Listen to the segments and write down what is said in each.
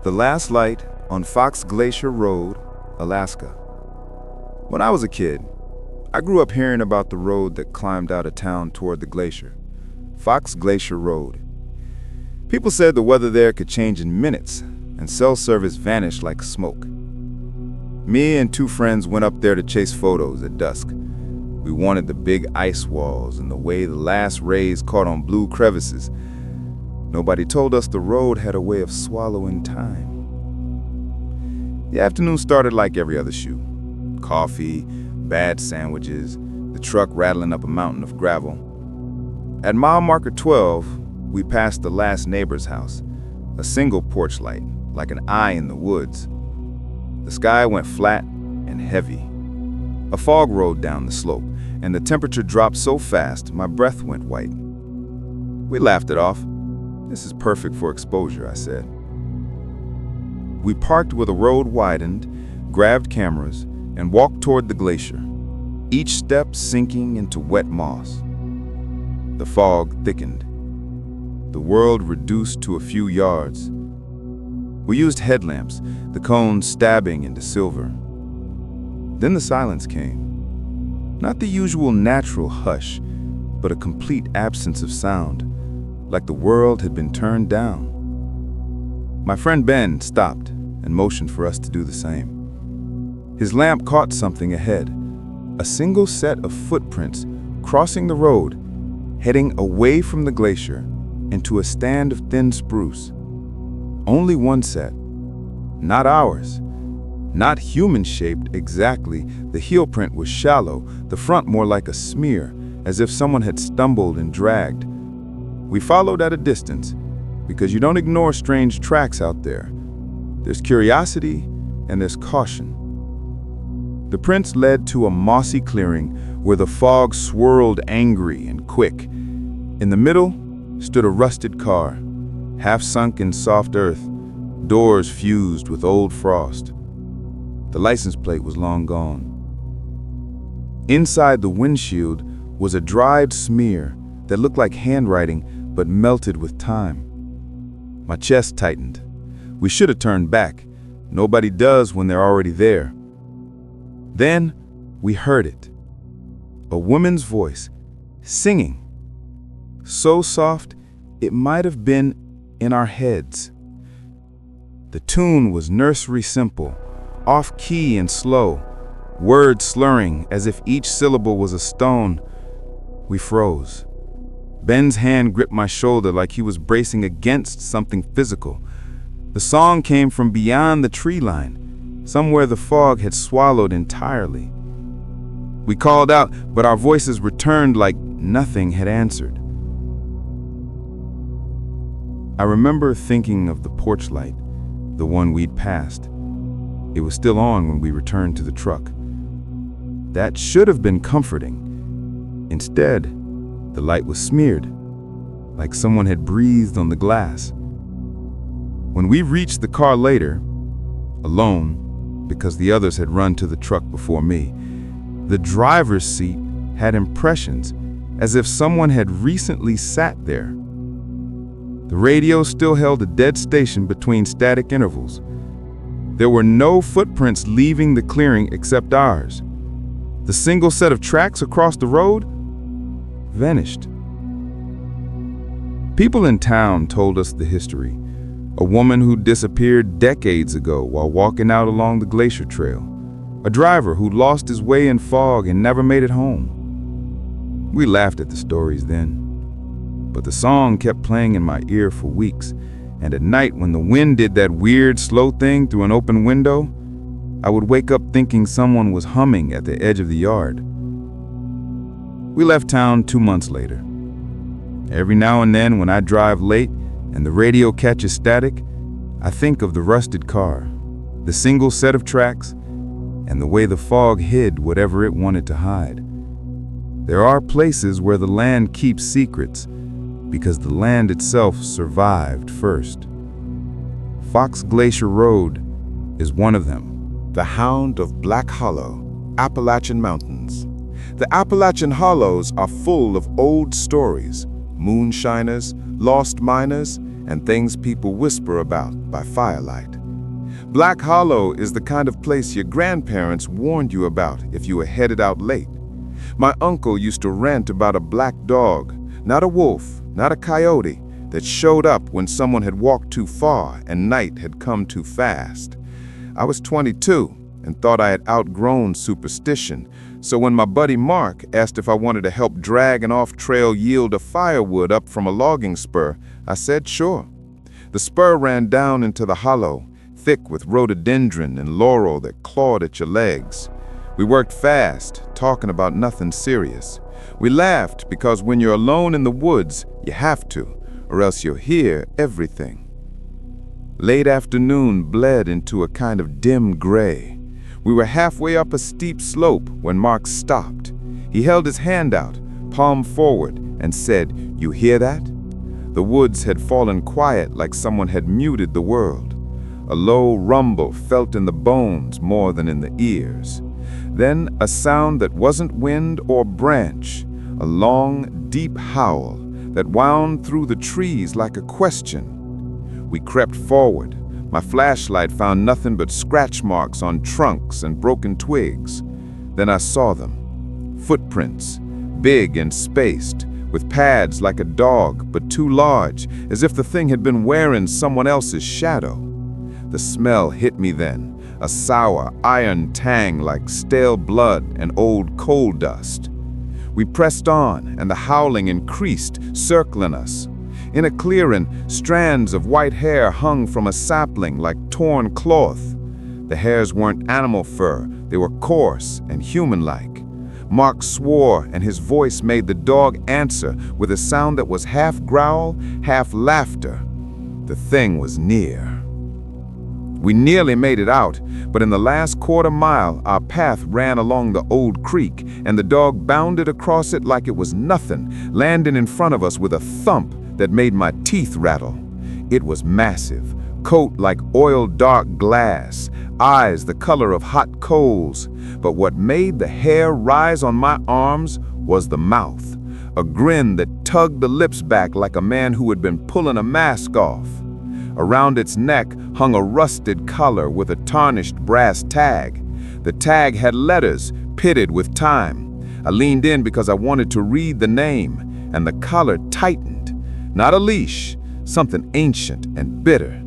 The Last Light on Fox Glacier Road, Alaska. When I was a kid, I grew up hearing about the road that climbed out of town toward the glacier, Fox Glacier Road. People said the weather there could change in minutes, and cell service vanished like smoke. Me and two friends went up there to chase photos at dusk. We wanted the big ice walls and the way the last rays caught on blue crevices. Nobody told us the road had a way of swallowing time. The afternoon started like every other shoot. Coffee, bad sandwiches, the truck rattling up a mountain of gravel. At mile marker 12, we passed the last neighbor's house, a single porch light, like an eye in the woods. The sky went flat and heavy. A fog rolled down the slope, and the temperature dropped so fast my breath went white. We laughed it off. "This is perfect for exposure," I said. We parked where the road widened, grabbed cameras, and walked toward the glacier, each step sinking into wet moss. The fog thickened. The world reduced to a few yards. We used headlamps, the cones stabbing into silver. Then the silence came. Not the usual natural hush, but a complete absence of sound, like the world had been turned down. My friend Ben stopped and motioned for us to do the same. His lamp caught something ahead, a single set of footprints crossing the road, heading away from the glacier into a stand of thin spruce. Only one set, not ours, not human-shaped exactly. The heel print was shallow, the front more like a smear, as if someone had stumbled and dragged. We followed at a distance, because you don't ignore strange tracks out there. There's curiosity and there's caution. The prints led to a mossy clearing where the fog swirled angry and quick. In the middle stood a rusted car, half sunk in soft earth, doors fused with old frost. The license plate was long gone. Inside the windshield was a dried smear that looked like handwriting but melted with time. My chest tightened. We should have turned back. Nobody does when they're already there. Then we heard it. A woman's voice, singing. So soft, it might have been in our heads. The tune was nursery simple, off-key and slow, words slurring as if each syllable was a stone. We froze. Ben's hand gripped my shoulder like he was bracing against something physical. The song came from beyond the tree line, somewhere the fog had swallowed entirely. We called out, but our voices returned like nothing had answered. I remember thinking of the porch light, the one we'd passed. It was still on when we returned to the truck. That should have been comforting. Instead, the light was smeared, like someone had breathed on the glass. When we reached the car later, alone, because the others had run to the truck before me, the driver's seat had impressions as if someone had recently sat there. The radio still held a dead station between static intervals. There were no footprints leaving the clearing except ours. The single set of tracks across the road vanished. People in town told us the history. A woman who disappeared decades ago while walking out along the glacier trail. A driver who lost his way in fog and never made it home. We laughed at the stories then. But the song kept playing in my ear for weeks, and at night when the wind did that weird, slow thing through an open window, I would wake up thinking someone was humming at the edge of the yard. We left town 2 months later. Every now and then when I drive late and the radio catches static, I think of the rusted car, the single set of tracks, and the way the fog hid whatever it wanted to hide. There are places where the land keeps secrets, because the land itself survived first. Fox Glacier Road is one of them. The Hound of Black Hollow, Appalachian Mountains. The Appalachian Hollows are full of old stories, moonshiners, lost miners, and things people whisper about by firelight. Black Hollow is the kind of place your grandparents warned you about if you were headed out late. My uncle used to rant about a black dog, not a wolf, not a coyote, that showed up when someone had walked too far and night had come too fast. I was 22 and thought I had outgrown superstition, so when my buddy Mark asked if I wanted to help drag an off-trail yield of firewood up from a logging spur, I said sure. The spur ran down into the hollow, thick with rhododendron and laurel that clawed at your legs. We worked fast, talking about nothing serious. We laughed because when you're alone in the woods, you have to, or else you'll hear everything. Late afternoon bled into a kind of dim gray. We were halfway up a steep slope when Mark stopped. He held his hand out, palm forward, and said, "You hear that?" The woods had fallen quiet like someone had muted the world. A low rumble felt in the bones more than in the ears. Then a sound that wasn't wind or branch, a long, deep howl that wound through the trees like a question. We crept forward. My flashlight found nothing but scratch marks on trunks and broken twigs. Then I saw them. Footprints, big and spaced, with pads like a dog, but too large, as if the thing had been wearing someone else's shadow. The smell hit me then, a sour, iron tang like stale blood and old coal dust. We pressed on, and the howling increased, circling us. In a clearing, strands of white hair hung from a sapling like torn cloth. The hairs weren't animal fur, they were coarse and human-like. Mark swore, and his voice made the dog answer with a sound that was half growl, half laughter. The thing was near. We nearly made it out, but in the last quarter mile, our path ran along the old creek, and the dog bounded across it like it was nothing, landing in front of us with a thump that made my teeth rattle. It was massive, coat like oiled dark glass, eyes the color of hot coals. But what made the hair rise on my arms was the mouth, a grin that tugged the lips back like a man who had been pulling a mask off. Around its neck hung a rusted collar with a tarnished brass tag. The tag had letters, pitted with time. I leaned in because I wanted to read the name, and the collar tightened. Not a leash, something ancient and bitter.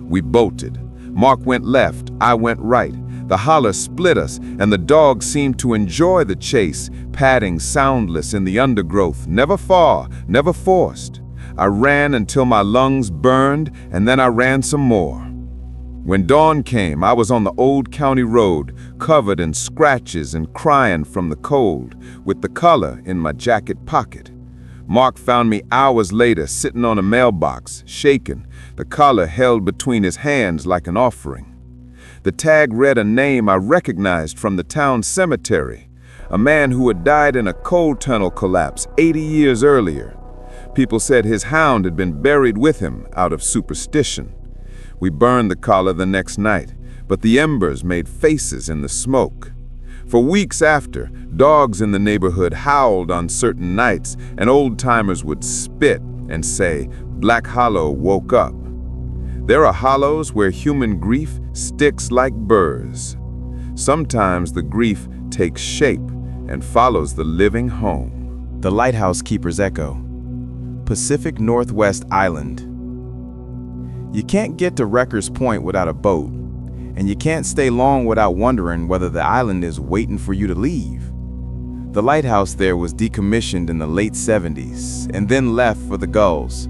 We bolted. Mark went left, I went right. The holler split us, and the dog seemed to enjoy the chase, padding soundless in the undergrowth, never far, never forced. I ran until my lungs burned, and then I ran some more. When dawn came, I was on the old county road, covered in scratches and crying from the cold, with the collar in my jacket pocket. Mark found me hours later sitting on a mailbox, shaking, the collar held between his hands like an offering. The tag read a name I recognized from the town cemetery, a man who had died in a coal tunnel collapse 80 years earlier. People said his hound had been buried with him out of superstition. We burned the collar the next night, but the embers made faces in the smoke. For weeks after, dogs in the neighborhood howled on certain nights, and old-timers would spit and say, "Black Hollow woke up." There are hollows where human grief sticks like burrs. Sometimes the grief takes shape and follows the living home. The Lighthouse Keeper's Echo, Pacific Northwest Island. You can't get to Wrecker's Point without a boat, and you can't stay long without wondering whether the island is waiting for you to leave. The lighthouse there was decommissioned in the late 70s and then left for the gulls.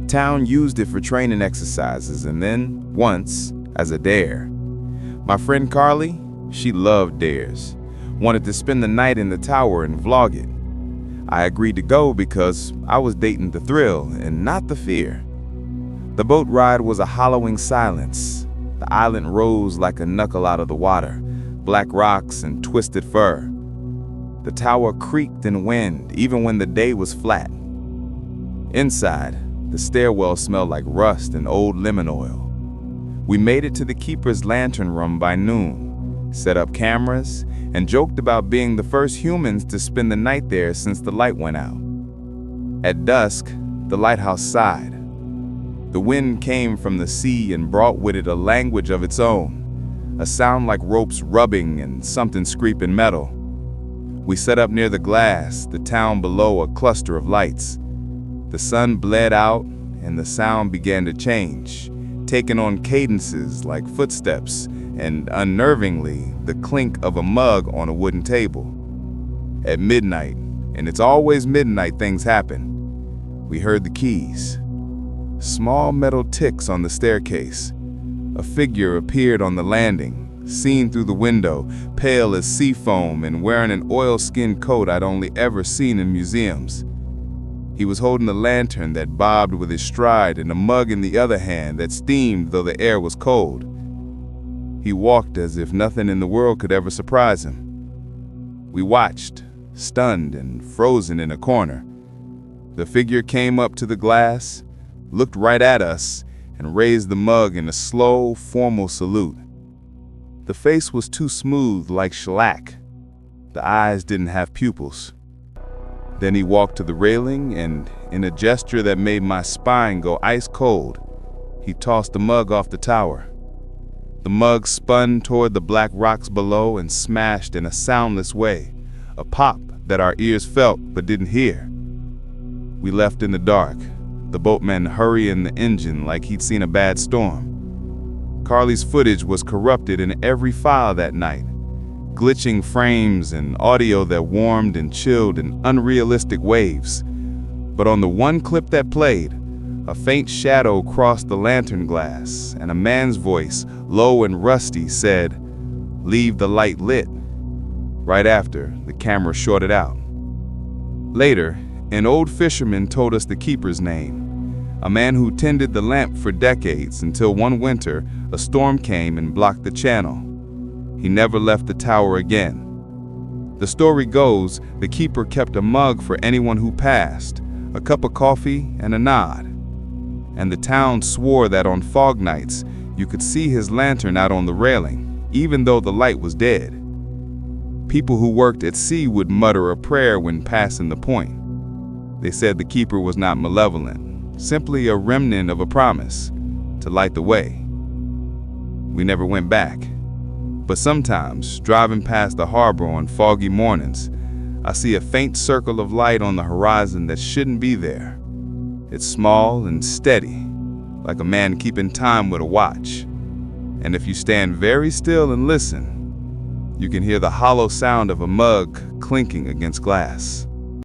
Town used it for training exercises and then, once, as a dare. My friend Carly, she loved dares, wanted to spend the night in the tower and vlog it. I agreed to go because I was dating the thrill and not the fear. The boat ride was a hollowing silence. The island rose like a knuckle out of the water, black rocks and twisted fur. The tower creaked in wind even when the day was flat. Inside, the stairwell smelled like rust and old lemon oil. We made it to the keeper's lantern room by noon, set up cameras, and joked about being the first humans to spend the night there since the light went out. At dusk, the lighthouse sighed. The wind came from the sea and brought with it a language of its own, a sound like ropes rubbing and something scraping metal. We set up near the glass, the town below a cluster of lights. The sun bled out and the sound began to change, taking on cadences like footsteps and, unnervingly, the clink of a mug on a wooden table. At midnight, and it's always midnight things happen, we heard the keys. Small metal ticks on the staircase. A figure appeared on the landing, seen through the window, pale as sea foam and wearing an oilskin coat I'd only ever seen in museums. He was holding a lantern that bobbed with his stride and a mug in the other hand that steamed though the air was cold. He walked as if nothing in the world could ever surprise him. We watched, stunned and frozen in a corner. The figure came up to the glass, looked right at us, and raised the mug in a slow, formal salute. The face was too smooth like shellac. The eyes didn't have pupils. Then he walked to the railing and, in a gesture that made my spine go ice cold, he tossed the mug off the tower. The mug spun toward the black rocks below and smashed in a soundless way, a pop that our ears felt but didn't hear. We left in the dark, the boatman hurrying the engine like he'd seen a bad storm. Carly's footage was corrupted in every file that night, glitching frames and audio that warmed and chilled in unrealistic waves. But on the one clip that played, a faint shadow crossed the lantern glass, and a man's voice, low and rusty, said, "Leave the light lit." Right after, the camera shorted out. Later, an old fisherman told us the keeper's name, a man who tended the lamp for decades until one winter a storm came and blocked the channel. He never left the tower again. The story goes, the keeper kept a mug for anyone who passed, a cup of coffee and a nod. And the town swore that on fog nights, you could see his lantern out on the railing, even though the light was dead. People who worked at sea would mutter a prayer when passing the point. They said the keeper was not malevolent, simply a remnant of a promise to light the way. We never went back. But sometimes, driving past the harbor on foggy mornings, I see a faint circle of light on the horizon that shouldn't be there. It's small and steady, like a man keeping time with a watch. And if you stand very still and listen, you can hear the hollow sound of a mug clinking against glass.